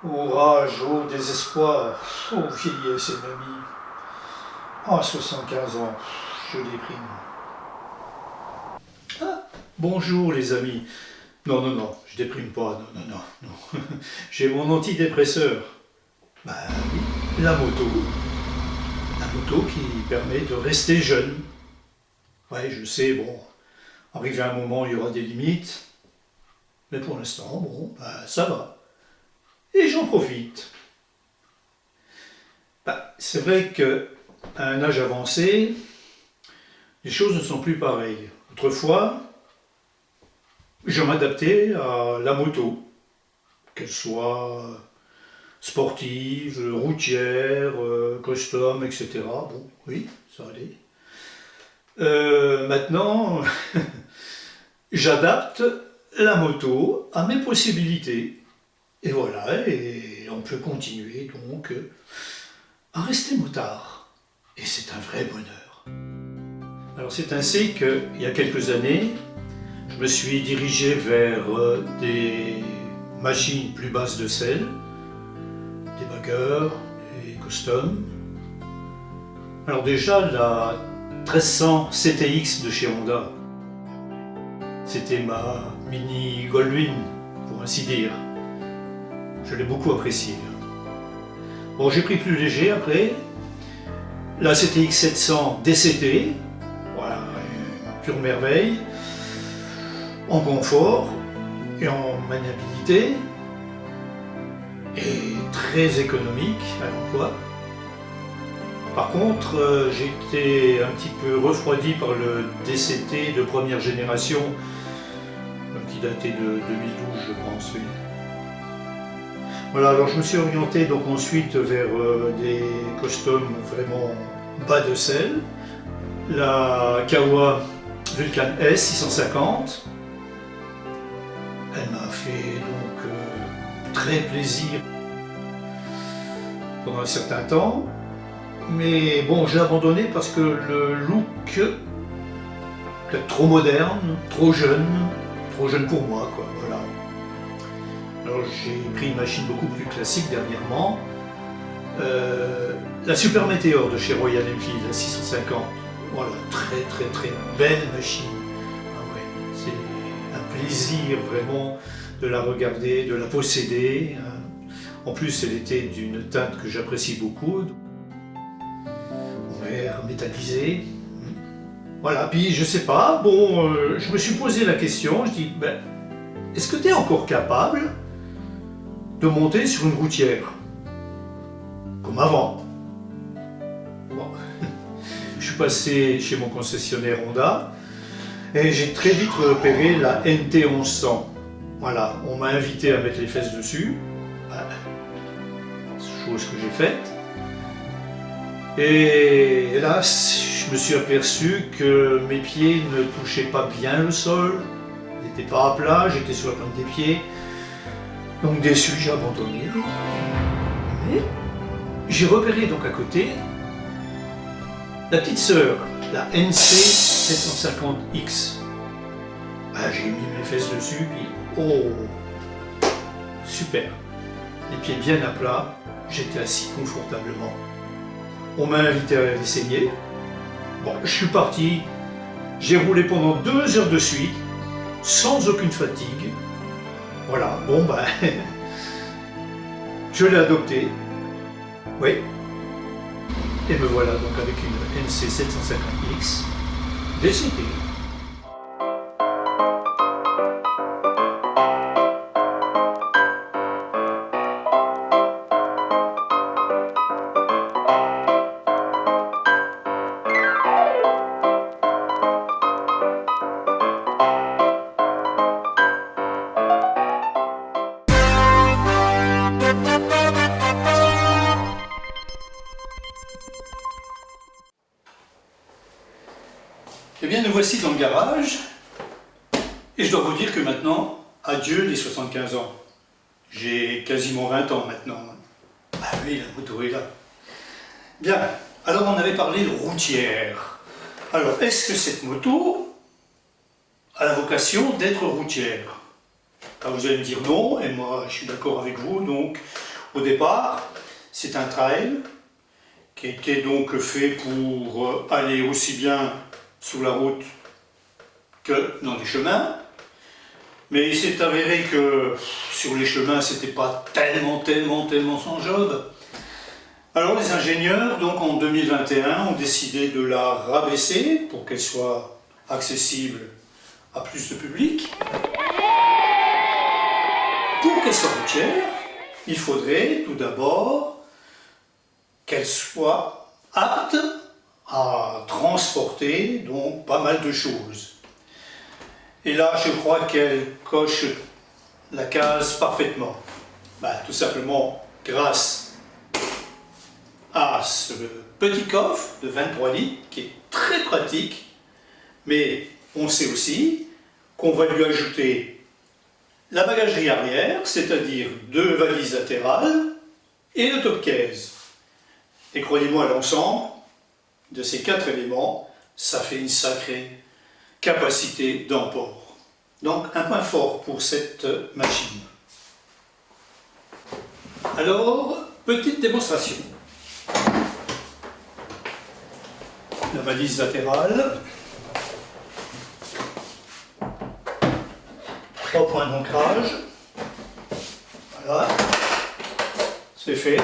Orage, au désespoir, ô vieillesse et mamie. À 75 ans, je déprime. Ah, bonjour les amis. Non, non, non, je déprime pas, non, non, non, non. J'ai mon antidépresseur. Bah oui, la moto. La moto qui permet de rester jeune. Ouais, je sais, bon, arrivé à un moment, il y aura des limites. Mais pour l'instant, bon, bah, ça va. Et j'en profite. Bah, c'est vrai qu'à un âge avancé, les choses ne sont plus pareilles. Autrefois, je m'adaptais à la moto, qu'elle soit sportive, routière, custom, etc. Bon, oui, ça allait. Maintenant, j'adapte la moto à mes possibilités. Et voilà, et on peut continuer donc à rester motard. Et c'est un vrai bonheur. Alors c'est ainsi qu'il y a quelques années, je me suis dirigé vers des machines plus basses de selle, des baggers, des customs. Alors déjà la 1300 CTX de chez Honda, c'était ma mini Goldwyn, pour ainsi dire. Je l'ai beaucoup appréciée. Bon, j'ai pris plus léger après, la CTX 700 DCT, voilà, une pure merveille, en confort et en maniabilité, et très économique à l'emploi. Par contre, j'ai été un petit peu refroidi par le DCT de première génération, qui datait de 2012, je pense, oui. Voilà, alors je me suis orienté donc ensuite vers des customs vraiment bas de selle, la Kawa Vulcan S 650. Elle m'a fait donc très plaisir pendant un certain temps, mais bon, j'ai abandonné parce que le look peut-être trop moderne, trop jeune pour moi, quoi, voilà. Alors j'ai pris une machine beaucoup plus classique dernièrement, la Super Meteor de chez Royal Enfield, la 650. Voilà, très belle machine. Ah ouais, c'est un plaisir vraiment de la regarder, de la posséder. En plus, elle était d'une teinte que j'apprécie beaucoup, en verre métallisé. Voilà, puis je sais pas, bon, je me suis posé la question, je dis, ben, est-ce que tu es encore capable de monter sur une routière comme avant? Bon. Je suis passé chez mon concessionnaire Honda et j'ai très vite repéré la NT 1100. Voilà, on m'a invité à mettre les fesses dessus, chose que j'ai faite. Et hélas, je me suis aperçu que mes pieds ne touchaient pas bien le sol, ils n'étaient pas à plat, j'étais sur la pointe des pieds. Donc déçu, j'ai abandonné. Mais j'ai repéré donc à côté la petite sœur, la NC 750X. J'ai mis mes fesses dessus, puis oh, super. Les pieds bien à plat, j'étais assis confortablement. On m'a invité à l'essayer. Bon, je suis parti, j'ai roulé pendant 2 heures de suite, sans aucune fatigue. Voilà, bon ben, je l'ai adopté, oui, et me voilà donc avec une NC 750X DCT. Eh bien, nous voici dans le garage, et je dois vous dire que maintenant, adieu les 75 ans. J'ai quasiment 20 ans maintenant. Ah oui, la moto est là. Bien, alors on avait parlé de routière. Alors, est-ce que cette moto a la vocation d'être routière? Vous allez me dire non, et moi je suis d'accord avec vous, donc Au départ, c'est un trail qui était donc fait pour aller aussi bien sur la route que dans les chemins. Mais il s'est avéré que sur les chemins, c'était pas tellement son job. Alors les ingénieurs, donc en 2021, ont décidé de la rabaisser pour qu'elle soit accessible à plus de public. Pour qu'elle soit routière, il faudrait tout d'abord qu'elle soit apte à transporter donc pas mal de choses. Et là, je crois qu'elle coche la case parfaitement. Tout simplement grâce à ce petit coffre de 23 litres qui est très pratique, mais on sait aussi qu'on va lui ajouter la bagagerie arrière, c'est-à-dire 2 valises latérales et le top case. Et croyez-moi, l'ensemble de ces 4 éléments, ça fait une sacrée capacité d'emport. Donc un point fort pour cette machine. Alors, petite démonstration. La valise latérale. 3 points d'ancrage. Voilà. C'est fait.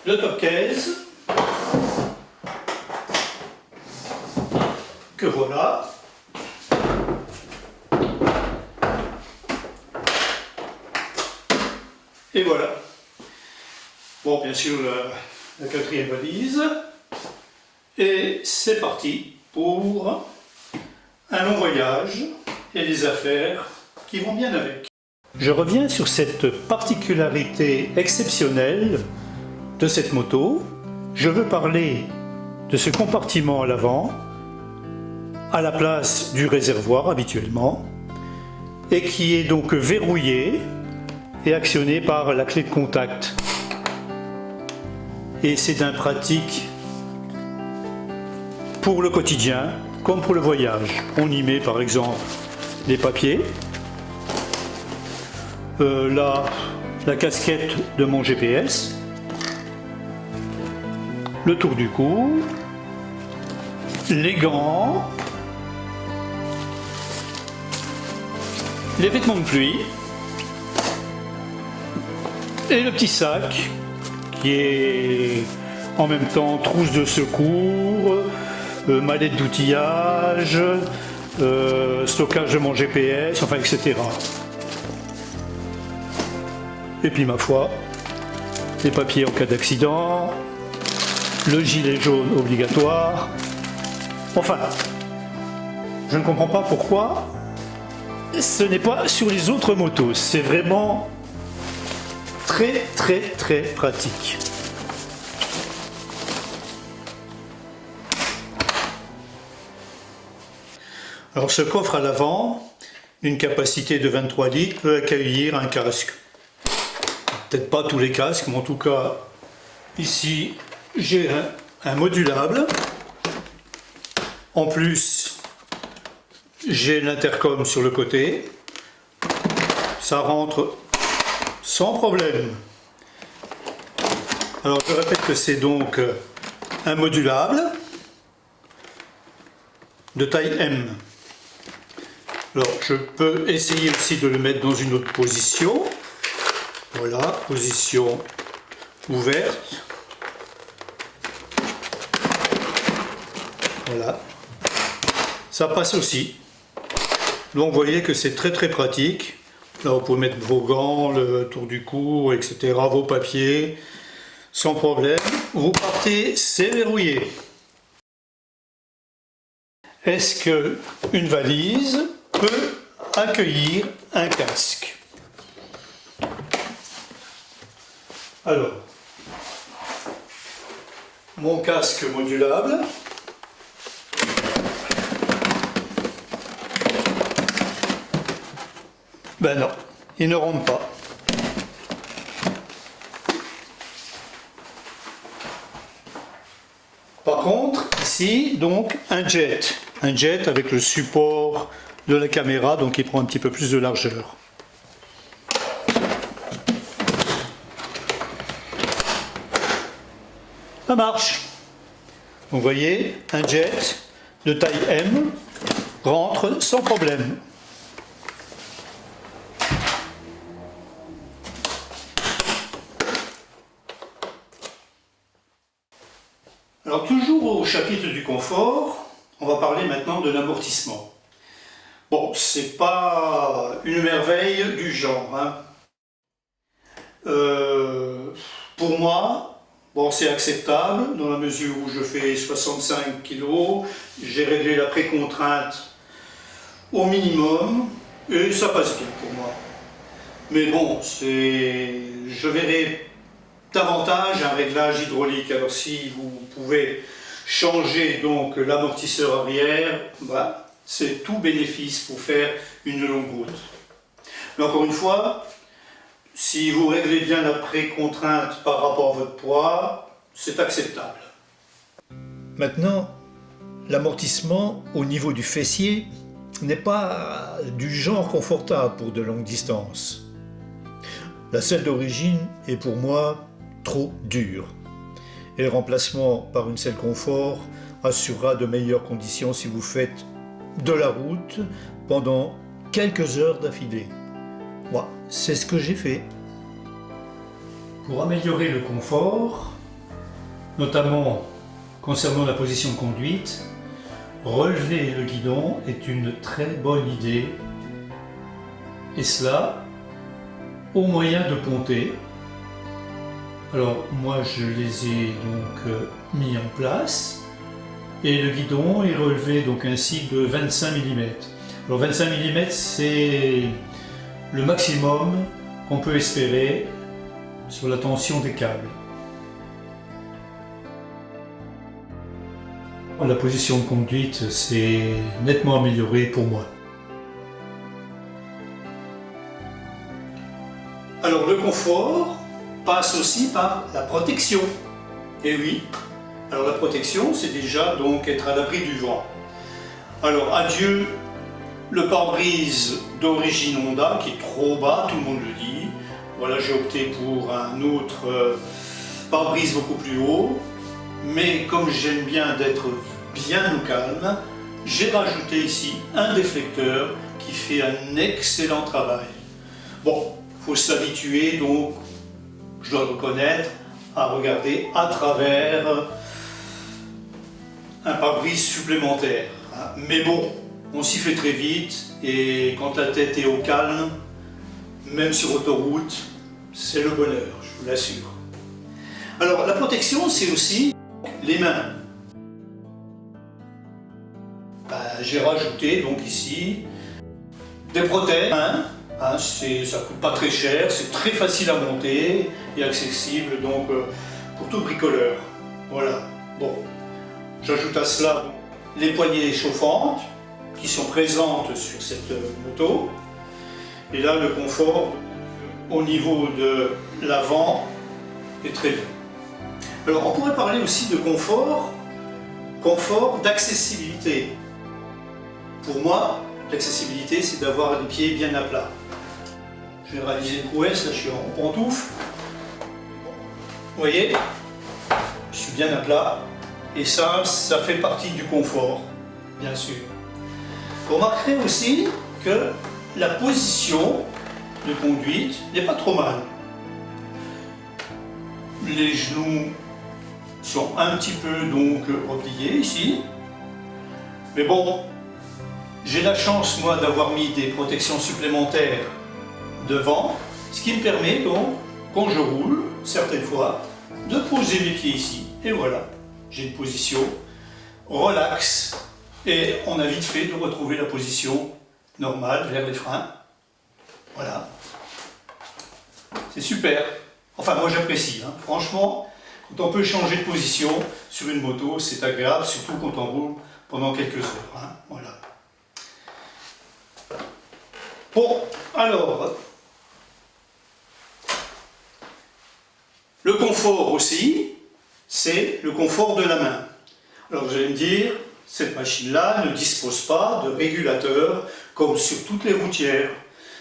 Le top case. Que voilà. Et voilà. Bon, bien sûr, la 4e valise. Et c'est parti pour un long voyage et les affaires qui vont bien avec. Je reviens sur cette particularité exceptionnelle de cette moto. Je veux parler de ce compartiment à l'avant, à la place du réservoir habituellement, et qui est donc verrouillé et actionné par la clé de contact. Et c'est d'un pratique pour le quotidien comme pour le voyage. On y met par exemple les papiers, la casquette de mon GPS, le tour du cou, les gants, les vêtements de pluie et le petit sac qui est en même temps trousse de secours, mallette d'outillage, stockage de mon GPS, enfin etc. Et puis ma foi, les papiers en cas d'accident, le gilet jaune obligatoire. Enfin, je ne comprends pas pourquoi ce n'est pas sur les autres motos. C'est vraiment très pratique. Alors ce coffre à l'avant, d'une capacité de 23 litres, peut accueillir un casque. Peut-être pas tous les casques, mais en tout cas, ici, j'ai un modulable. En plus, j'ai l'intercom sur le côté. Ça rentre sans problème. Alors je répète que c'est donc un modulable de taille M. Alors je peux essayer aussi de le mettre dans une autre position. Voilà, position ouverte. Voilà. Ça passe aussi. Donc vous voyez que c'est très pratique. Là vous pouvez mettre vos gants, le tour du cou, etc. Vos papiers. Sans problème. Vous partez, c'est verrouillé. Est-ce qu'une valise peut accueillir un casque? Alors, mon casque modulable. Ben non, il ne rentre pas. Par contre, ici, donc, un jet avec le support de la caméra, donc il prend un petit peu plus de largeur. Ça marche. Vous voyez, un jet de taille M rentre sans problème. Alors toujours au chapitre du confort, on va parler maintenant de l'amortissement. Bon, c'est pas une merveille du genre, hein. Pour moi, bon, c'est acceptable dans la mesure où je fais 65 kg, j'ai réglé la précontrainte au minimum et ça passe bien pour moi. Mais bon, je verrai davantage un réglage hydraulique. Alors si vous pouvez changer donc l'amortisseur arrière, bah, c'est tout bénéfice pour faire une longue route. Mais encore une fois, si vous réglez bien la précontrainte par rapport à votre poids, c'est acceptable. Maintenant, l'amortissement au niveau du fessier n'est pas du genre confortable pour de longues distances. La selle d'origine est pour moi trop dure. Et le remplacement par une selle confort assurera de meilleures conditions si vous faites de la route pendant quelques heures d'affilée. Moi, c'est ce que j'ai fait. Pour améliorer le confort, notamment concernant la position de conduite, relever le guidon est une très bonne idée. Et cela au moyen de pontées. Alors moi je les ai donc mis en place et le guidon est relevé donc ainsi de 25 mm. Alors 25 mm c'est le maximum qu'on peut espérer sur la tension des câbles. La position de conduite s'est nettement améliorée pour moi. Alors le confort passe aussi par la protection. Et oui, alors la protection c'est déjà donc être à l'abri du vent. Alors adieu le pare-brise d'origine Honda qui est trop bas, tout le monde le dit. Voilà, j'ai opté pour un autre pare-brise beaucoup plus haut. Mais comme j'aime bien d'être bien au calme, j'ai rajouté ici un déflecteur qui fait un excellent travail. Bon, il faut s'habituer donc, je dois le reconnaître, à regarder à travers un pare-brise supplémentaire. Mais bon, on s'y fait très vite et quand la tête est au calme, même sur autoroute, c'est le bonheur, je vous l'assure. Alors la protection, c'est aussi les mains. J'ai rajouté donc ici des protèges. Ça coûte pas très cher, c'est très facile à monter et accessible donc pour tout bricoleur. Voilà. Bon, j'ajoute à cela donc, les poignées chauffantes qui sont présentes sur cette moto. Et là, le confort au niveau de l'avant est très bien. Alors, on pourrait parler aussi de confort d'accessibilité. Pour moi, l'accessibilité, c'est d'avoir les pieds bien à plat. Je vais réaliser une prouesse, là je suis en pantoufle. Vous voyez, je suis bien à plat. Et ça fait partie du confort, bien sûr. Vous remarquerez aussi que la position de conduite n'est pas trop mal. Les genoux sont un petit peu donc repliés ici. Mais bon, j'ai la chance moi d'avoir mis des protections supplémentaires devant, ce qui me permet donc, quand je roule, certaines fois, de poser mes pieds ici. Et voilà, j'ai une position relaxe et on a vite fait de retrouver la position normale vers les freins. Voilà. C'est super. Enfin, moi j'apprécie. Franchement, quand on peut changer de position sur une moto, c'est agréable, surtout quand on roule pendant quelques heures. Voilà. Bon, alors, le confort aussi, c'est le confort de la main. Alors vous allez me dire, cette machine-là ne dispose pas de régulateur comme sur toutes les routières.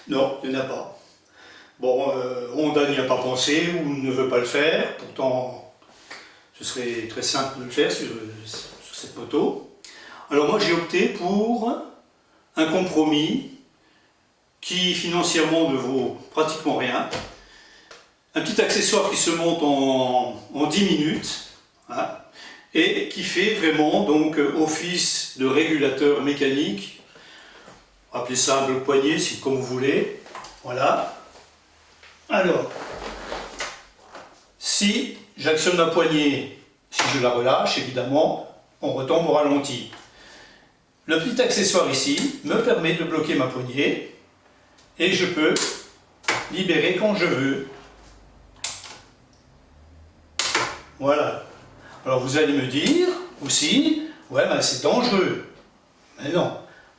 Non, il n'y en a pas. Bon, Honda n'y a pas pensé ou ne veut pas le faire, pourtant ce serait très simple de le faire sur cette moto. Alors moi j'ai opté pour un compromis qui financièrement ne vaut pratiquement rien. Un petit accessoire qui se monte en 10 minutes, hein, et qui fait vraiment donc office de régulateur mécanique. Appelez ça un bloc-poignet, si comme vous voulez. Voilà. Alors, si j'actionne la poignée, si je la relâche, évidemment, on retombe au ralenti. Le petit accessoire ici me permet de bloquer ma poignée et je peux libérer quand je veux. Voilà. Alors vous allez me dire aussi, ouais, mais c'est dangereux. Mais non,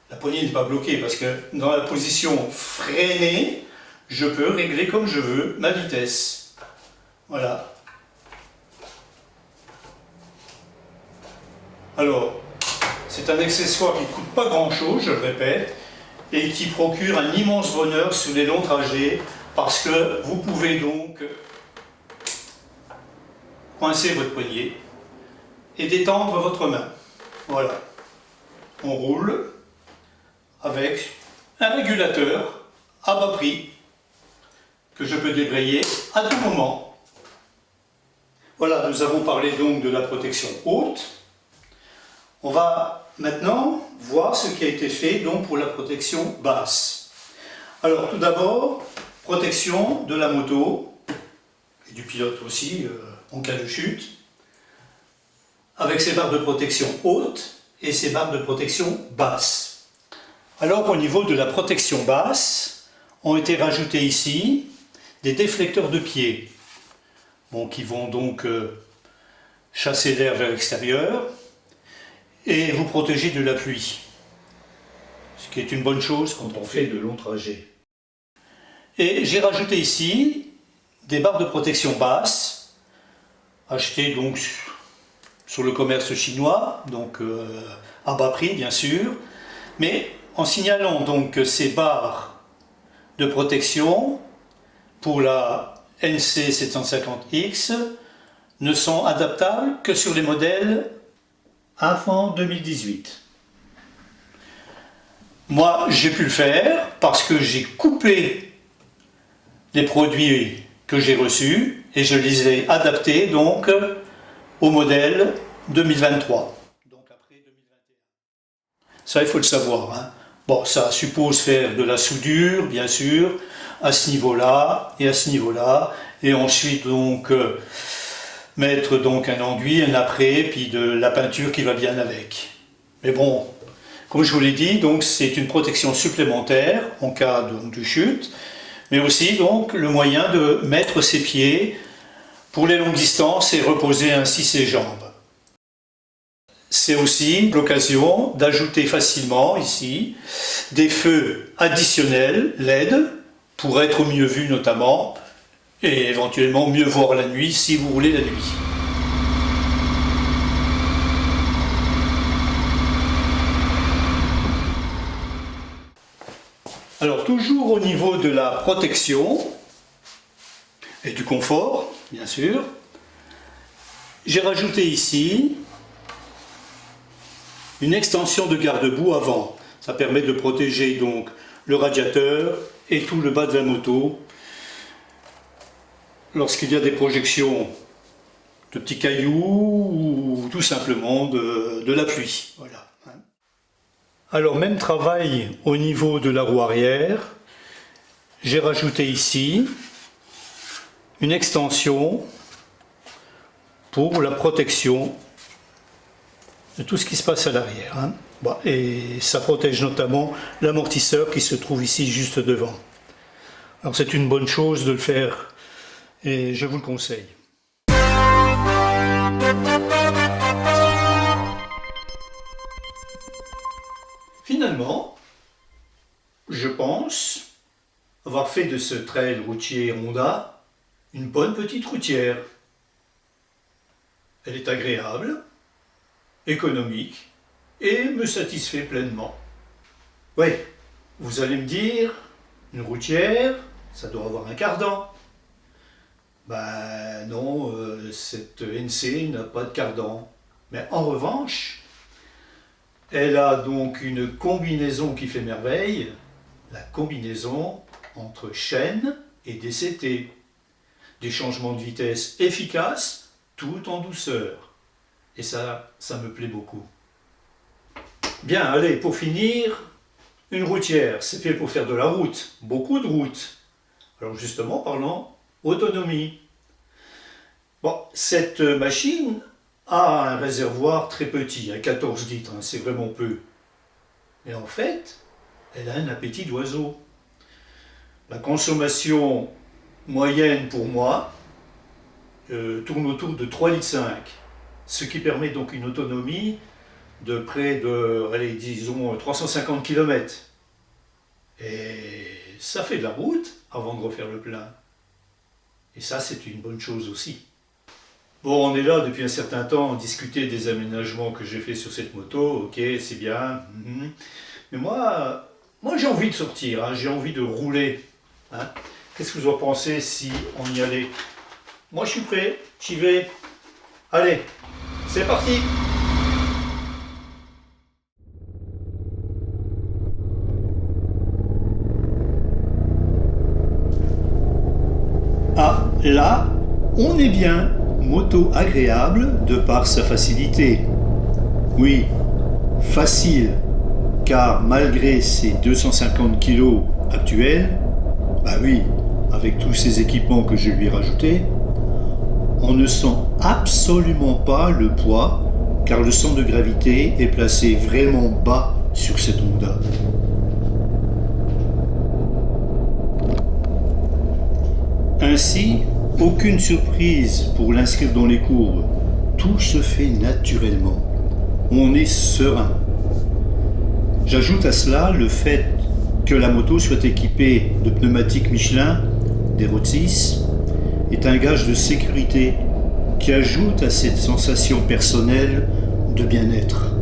la poignée n'est pas bloquée parce que dans la position freinée, je peux régler comme je veux ma vitesse. Voilà. Alors, c'est un accessoire qui ne coûte pas grand chose, je le répète, et qui procure un immense bonheur sur les longs trajets parce que vous pouvez donc coincer votre poignet et détendre votre main. Voilà. On roule avec un régulateur à bas prix que je peux débrayer à tout moment. Voilà, nous avons parlé donc de la protection haute. On va maintenant voir ce qui a été fait donc pour la protection basse. Alors tout d'abord, protection de la moto et du pilote aussi en cas de chute, avec ses barres de protection haute et ses barres de protection basse. Alors au niveau de la protection basse, ont été rajoutés ici des déflecteurs de pied, bon, qui vont donc chasser l'air vers l'extérieur et vous protéger de la pluie, ce qui est une bonne chose quand on fait de longs trajets. Et j'ai rajouté ici des barres de protection basse, achetées donc sur le commerce chinois, donc à bas prix bien sûr, mais en signalant donc que ces barres de protection pour la NC 750X ne sont adaptables que sur les modèles avant 2018. Moi j'ai pu le faire parce que j'ai coupé les produits que j'ai reçus et je les ai adaptés donc au modèle 2023. Donc après 2021. Ça, il faut le savoir, hein. Bon, ça suppose faire de la soudure, bien sûr, à ce niveau-là et à ce niveau-là, et ensuite donc mettre donc un enduit, un après, puis de la peinture qui va bien avec. Mais bon, comme je vous l'ai dit, donc c'est une protection supplémentaire en cas de chute, mais aussi donc le moyen de mettre ses pieds pour les longues distances et reposer ainsi ses jambes. C'est aussi l'occasion d'ajouter facilement ici des feux additionnels LED pour être mieux vu notamment et éventuellement mieux voir la nuit si vous roulez la nuit. Alors toujours au niveau de la protection et du confort, bien sûr, j'ai rajouté ici une extension de garde-boue avant. Ça permet de protéger donc le radiateur et tout le bas de la moto lorsqu'il y a des projections de petits cailloux ou tout simplement de la pluie. Voilà. Alors même travail au niveau de la roue arrière. J'ai rajouté ici une extension pour la protection de tout ce qui se passe à l'arrière, hein. Bon, et ça protège notamment l'amortisseur qui se trouve ici juste devant. Alors c'est une bonne chose de le faire et je vous le conseille. Finalement, je pense avoir fait de ce trail routier Honda une bonne petite routière. Elle est agréable, économique et me satisfait pleinement. Oui, vous allez me dire, une routière, ça doit avoir un cardan. Ben non, cette NC n'a pas de cardan. Mais en revanche, elle a donc une combinaison qui fait merveille, la combinaison entre chaîne et DCT. Des changements de vitesse efficaces, tout en douceur. Et ça me plaît beaucoup. Bien, allez, pour finir, une routière, c'est fait pour faire de la route, beaucoup de route. Alors justement, parlons autonomie. Bon, cette machine a un réservoir très petit, à 14 litres, hein, c'est vraiment peu. Mais en fait, elle a un appétit d'oiseau. La consommation moyenne pour moi tourne autour de 3,5 litres, ce qui permet donc une autonomie de près de, allez, disons, 350 km. Et ça fait de la route avant de refaire le plein. Et ça, c'est une bonne chose aussi. Bon, on est là depuis un certain temps à discuter des aménagements que j'ai fait sur cette moto, ok, c'est bien. Mais moi j'ai envie de sortir, hein, j'ai envie de rouler. Hein. Qu'est-ce que vous en pensez si on y allait? Moi je suis prêt, j'y vais. Allez, c'est parti! Ah, là, on est bien. Moto agréable de par sa facilité. Oui, facile, car malgré ses 250 kg actuels, bah oui, avec tous ces équipements que je lui ai rajoutés, on ne sent absolument pas le poids, car le centre de gravité est placé vraiment bas sur cette Honda. Ainsi, aucune surprise pour l'inscrire dans les courbes. Tout se fait naturellement. On est serein. J'ajoute à cela le fait que la moto soit équipée de pneumatiques Michelin, des Road 6, est un gage de sécurité qui ajoute à cette sensation personnelle de bien-être.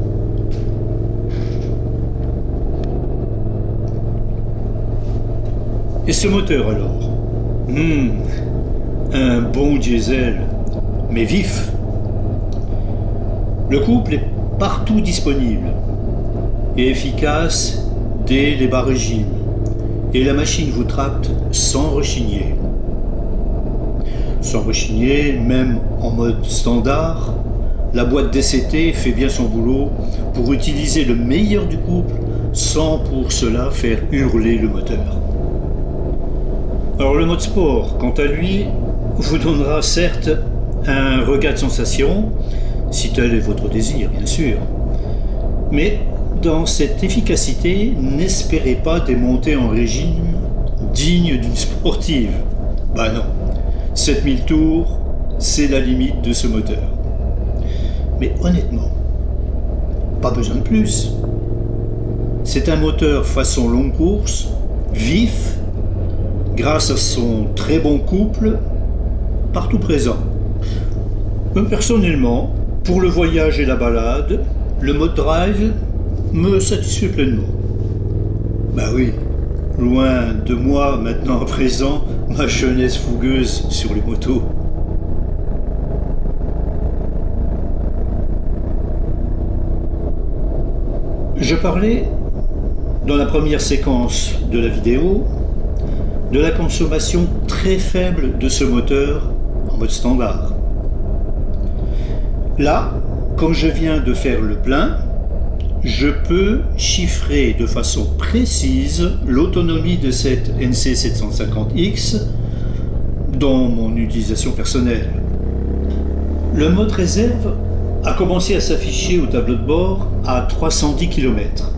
Et ce moteur alors? Un bon diesel, mais vif. Le couple est partout disponible et efficace dès les bas régimes. Et la machine vous tracte sans rechigner. Sans rechigner, même en mode standard, la boîte DCT fait bien son boulot pour utiliser le meilleur du couple sans pour cela faire hurler le moteur. Alors le mode sport, quant à lui, vous donnera certes un regain de sensation, si tel est votre désir bien sûr, mais dans cette efficacité, n'espérez pas des montées en régime dignes d'une sportive. Bah non, 7000 tours, c'est la limite de ce moteur. Mais honnêtement, pas besoin de plus. C'est un moteur façon longue course, vif, grâce à son très bon couple, partout présent. Personnellement, pour le voyage et la balade, le mode drive me satisfait pleinement. Bah oui, loin de moi maintenant à présent ma jeunesse fougueuse sur les motos. Je parlais, dans la première séquence de la vidéo, de la consommation très faible de ce moteur en mode standard. Là, comme je viens de faire le plein, je peux chiffrer de façon précise l'autonomie de cette NC750X dans mon utilisation personnelle. Le mode réserve a commencé à s'afficher au tableau de bord à 310 km.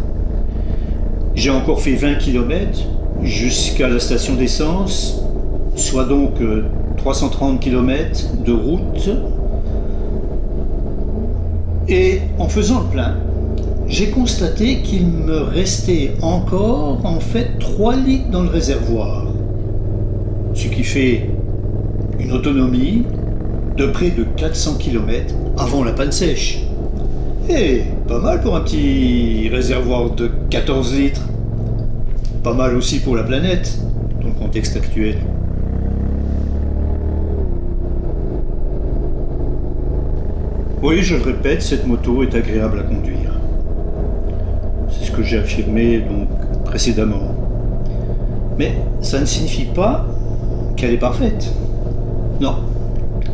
J'ai encore fait 20 km jusqu'à la station d'essence, soit donc 330 km de route. Et en faisant le plein, j'ai constaté qu'il me restait encore en fait 3 litres dans le réservoir, ce qui fait une autonomie de près de 400 km avant la panne sèche. Et pas mal pour un petit réservoir de 14 litres. Pas mal aussi pour la planète, dans le contexte actuel. Oui, je le répète, cette moto est agréable à conduire. C'est ce que j'ai affirmé donc précédemment. Mais ça ne signifie pas qu'elle est parfaite. Non.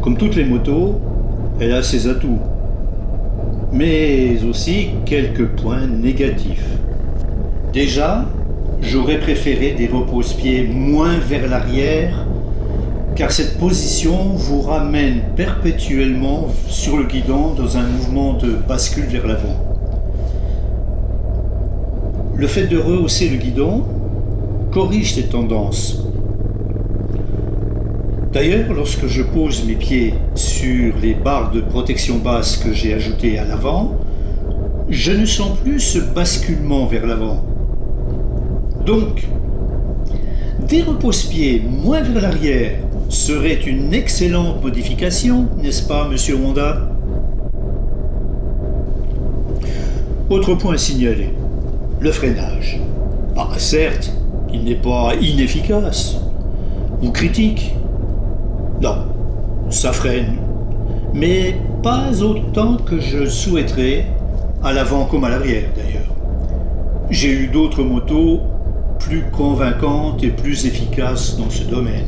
Comme toutes les motos, elle a ses atouts. Mais aussi quelques points négatifs. Déjà, j'aurais préféré des repose-pieds moins vers l'arrière, car cette position vous ramène perpétuellement sur le guidon dans un mouvement de bascule vers l'avant. Le fait de rehausser le guidon corrige cette tendance. D'ailleurs, lorsque je pose mes pieds sur les barres de protection basse que j'ai ajoutées à l'avant, je ne sens plus ce basculement vers l'avant. Donc, des repose-pieds moins vers l'arrière serait une excellente modification, n'est-ce pas, monsieur Honda? Autre point à signaler, le freinage. Certes, il n'est pas inefficace ou critique. Non, ça freine, mais pas autant que je souhaiterais, à l'avant comme à l'arrière d'ailleurs. J'ai eu d'autres motos plus convaincantes et plus efficaces dans ce domaine.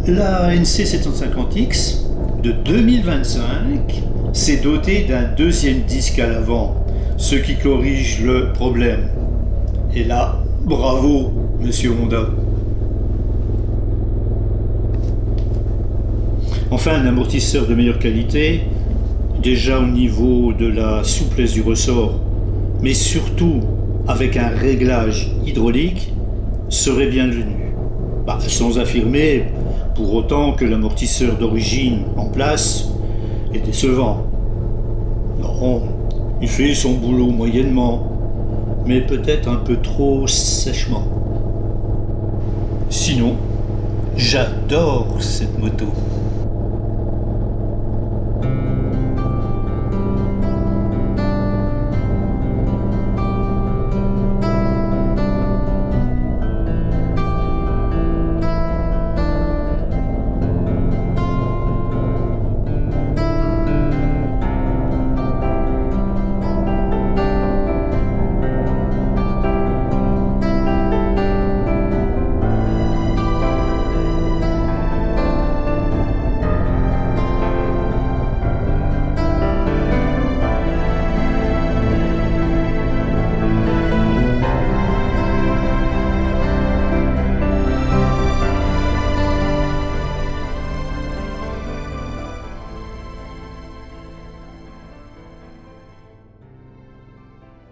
La NC750X de 2025 s'est dotée d'un deuxième disque à l'avant, ce qui corrige le problème. Et là, bravo, monsieur Honda. Enfin, un amortisseur de meilleure qualité, déjà au niveau de la souplesse du ressort, mais surtout avec un réglage hydraulique, serait bienvenu. Sans affirmer pour autant que l'amortisseur d'origine en place est décevant. Non, il fait son boulot moyennement, mais peut-être un peu trop sèchement. Sinon, j'adore cette moto.